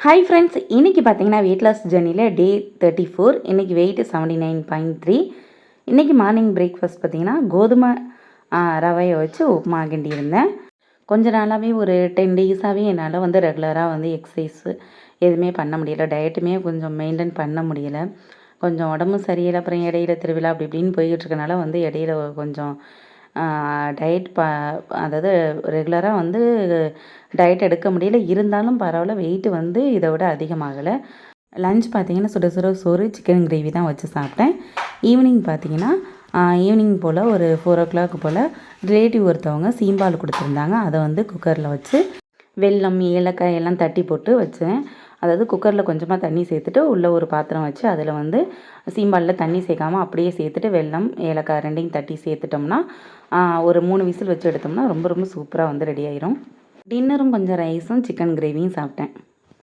Hi friends, இன்றைக்கி பார்த்தீங்கன்னா weight loss ஜர்னியில் டே 34. இன்றைக்கி வெயிட் 79.3. இன்றைக்கி மார்னிங் பிரேக்ஃபாஸ்ட் பார்த்தீங்கன்னா கோதுமை ரவையை வச்சு உப்புமா கிண்டியிருந்தேன். கொஞ்ச நாளாகவே ஒரு 10 டேஸாகவே என்னால் ரெகுலராக எக்ஸசைஸு எதுவுமே பண்ண முடியல. டயட்டுமே கொஞ்சம் மெயின்டைன் பண்ண முடியலை. கொஞ்சம் உடம்பு சரியில்லை. அப்புறம் இடையில திருவிழா அப்படி இப்படின்னு போய்கிட்டு இருக்கனால இடையில கொஞ்சம் டயட் அதாவது ரெகுலராக டயட் எடுக்க முடியல. இருந்தாலும் பரவாயில்ல, வெயிட்டு இதை விட அதிகமாகலை. லஞ்ச் பார்த்திங்கன்னா சுட சுட சோறு சிக்கன் கிரேவி தான் வச்சு சாப்பிட்டேன். ஈவினிங் பார்த்திங்கன்னா ஈவினிங் போல் ஒரு 4 o'clock போல் ரிலேட்டிவ் ஒருத்தவங்க சீம்பால் கொடுத்துருந்தாங்க. அதை குக்கரில் வச்சு வெல்லம் ஏலக்காய் எல்லாம் தட்டி போட்டு வச்சேன். அதாவது குக்கரில் கொஞ்சமாக தண்ணி சேர்த்துட்டு உள்ளே ஒரு பாத்திரம் வச்சு அதில் சீம்பாலில் தண்ணி சேர்க்காமல் அப்படியே சேர்த்துட்டு வெல்லம் ஏலக்காய் ரெண்டையும் தட்டி சேர்த்துட்டோம்னா ஒரு 3 விசில் வச்சு எடுத்தோம்னா ரொம்ப ரொம்ப சூப்பராக ரெடி ஆயிரும். டின்னரும் கொஞ்சம் ரைஸும் சிக்கன் கிரேவியும் சாப்பிட்டேன்.